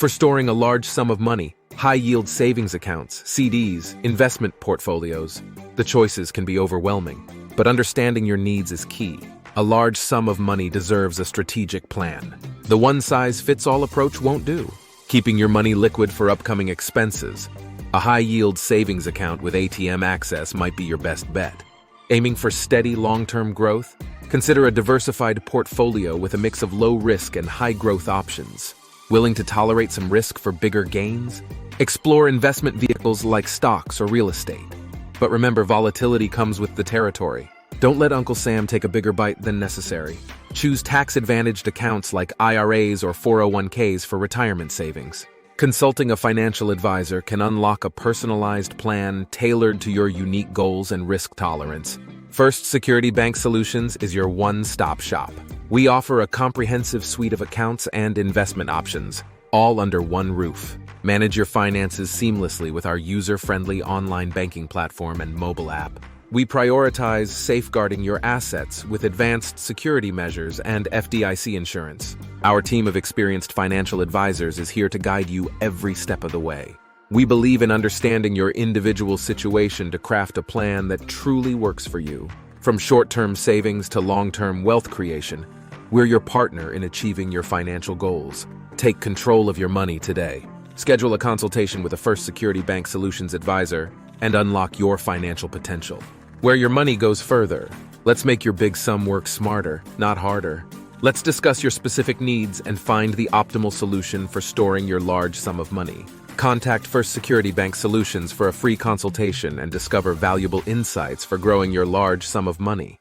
For storing a large sum of money, high-yield savings accounts, CDs, investment portfolios, the choices can be overwhelming. But understanding your needs is key. A large sum of money deserves a strategic plan. The one-size-fits-all approach won't do. Keeping your money liquid for upcoming expenses. A high-yield savings account with ATM access might be your best bet. Aiming for steady long-term growth? Consider a diversified portfolio with a mix of low-risk and high-growth options. Willing to tolerate some risk for bigger gains? Explore investment vehicles like stocks or real estate. But remember, volatility comes with the territory. Don't let Uncle Sam take a bigger bite than necessary. Choose tax-advantaged accounts like IRAs or 401ks for retirement savings. Consulting a financial advisor can unlock a personalized plan tailored to your unique goals and risk tolerance. First Security Bank Solutions is your one-stop shop. We offer a comprehensive suite of accounts and investment options, all under one roof. Manage your finances seamlessly with our user-friendly online banking platform and mobile app. We prioritize safeguarding your assets with advanced security measures and FDIC insurance. Our team of experienced financial advisors is here to guide you every step of the way. We believe in understanding your individual situation to craft a plan that truly works for you. From short-term savings to long-term wealth creation, we're your partner in achieving your financial goals. Take control of your money today. Schedule a consultation with a First Security Bank Solutions advisor and unlock your financial potential. Where your money goes further. Let's make your big sum work smarter, not harder. Let's discuss your specific needs and find the optimal solution for storing your large sum of money. Contact First Security Bank Solutions for a free consultation and discover valuable insights for growing your large sum of money.